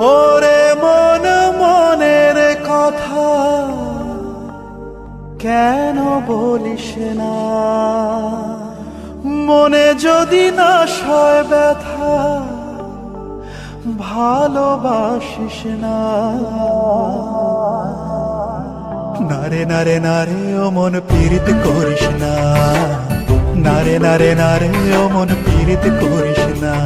ওরে মন মনের কথা কেন বলিস না, মনে যদি না সয় ব্যথা ভালোবাসিস না। নারে নারে নারে ও মন পীড়িত করিস না, নারে নারে নারে ও মন পীড়িত করিস না,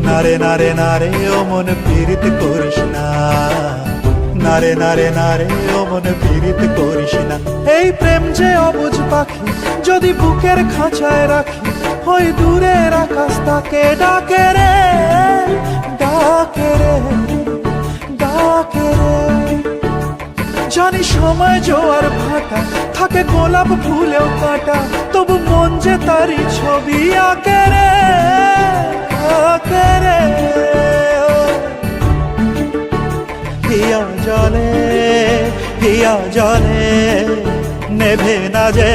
নারে নারে নারে ও মন পীড়িত করিস না, নারে নারে নারে ও মন পীড়িত করিস না। এই প্রেম যে অবুঝ পাখি, যদি বুকের খাঁচায় রাখি, ওই দূরের আকাশ তাকে ডাকে রে, ডাকে রে, ডাকে রে। জানি সময় জোয়ার ভাটা, থাকে গোলাপ ফুলেও কাটা, তবু মন যে তারই ছবি আঁকে রে, আঁকে রে। হিয়া জলে, হিয়া জলে, নেভে না যে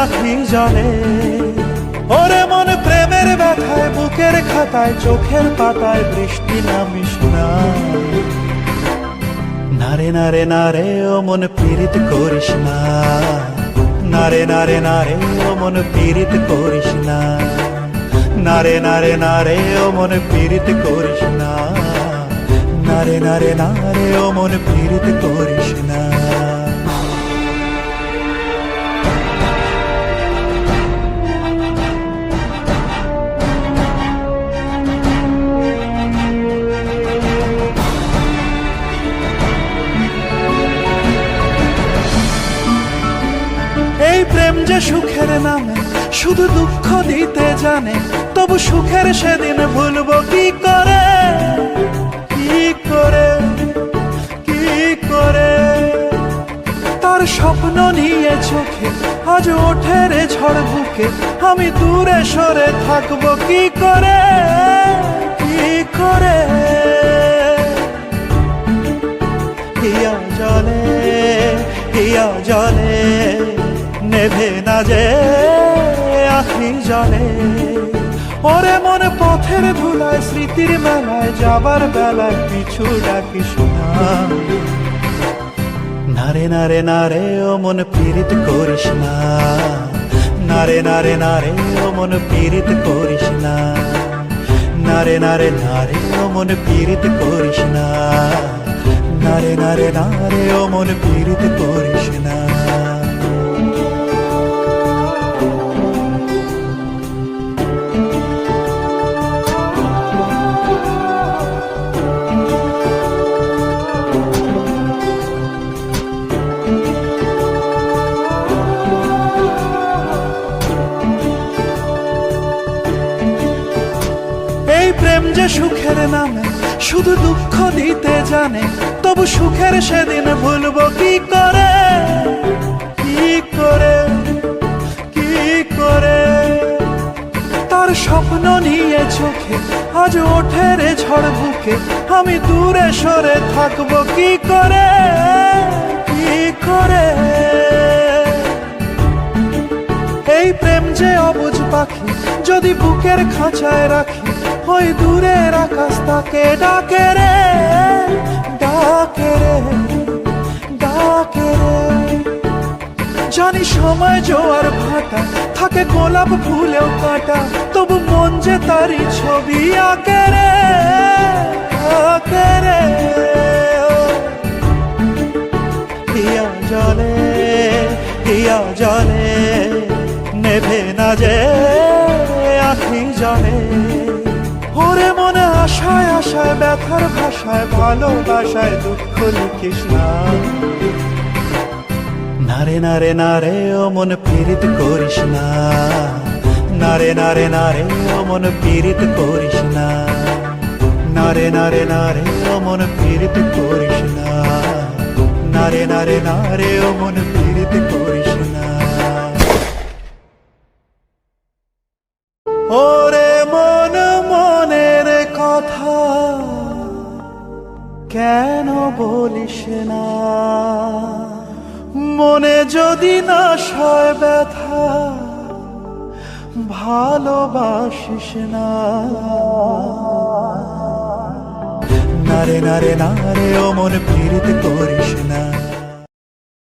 আখি জলে। ওরে মন প্রেমের ব্যথায়, বুকের খাতায়, চোখের পাতায় বৃষ্টি নামিস না। নারে নারে নারে ও মন পীড়িত করিস না, নারে নারে নারে ও মন পীড়িত করিস না, নারে নারে নারে ও মন পীড়িত করিস না, নারে নারে নারে ও মন পীড়িত করিস না। এই প্রেম যে সুখের নামে শুধু দুঃখ দিতে জানে, তবু সুখের সেদিন ভুলবো কি করে, কি করে, কি করে। তার স্বপ্ন নিয়ে চোখে আজ ওঠে রে ঝড় বুকে, আমি দূরে সরে থাকবো কি করে, কি করে। হিয়া জলে, হিয়া জলে, নেভে না যে আখি জলে। ওরে মন পথের ধুলায়, স্মৃতির মেলায়, যাবার বেলায় পিছু ডাকিস না। নারে নারে নারে ও মন পীড়িত করিস না, নারে নারে নারে ও মন পীড়িত করিস না, নারে নারে নারে ও মন পীড়িত করিস না, নারে নারে নারে ও মন পীড়িত করিস না। এই প্রেম যে সুখের নামে শুধু দুঃখ দিতে জানে, তবু সুখের সেদিন ভুলবো কি করে, কি করে, কি করে। তার স্বপ্ন নিয়ে চোখে আজ ওঠে রে ঝড় বুকে, আমি দূরে সরে থাকবো কি করে, কি করে। এই প্রেম যে অবুঝ পাখি, যদি বুকের খাঁচায় রাখি, ওই দূরের আকাশ তাকে ডাকে রে, ডাকে রে, ডাকে রে। জানি সময় জোয়ার ভাটা, থাকে গোলাপ ফুলেও কাটা, তবু মন যে তারই ছবি আঁকে রে, আঁকে রে। হিয়া জলে, হিয়া জলে, নেভে না যে আখি জলে। ওরে মনে আশায় আশায়, ব্যথার ভাষায়, ভালোবাসায় দুঃখ লিখিস না। নারে নারে নারে ও মন পীড়িত করিস না, নারে নারে নারে ও মন পীড়িত করিস না, নারে নারে নারে ও মন পীড়িত করিস না, নারে নারে নারে ও মন পীড়িত করিস না। ওরে মন মনের কথা কেন বলিস না, মনে যদি না সয় ব্যথা ভালোবাসিস না। নারে নারে নারে ও মন পীড়িত করিস না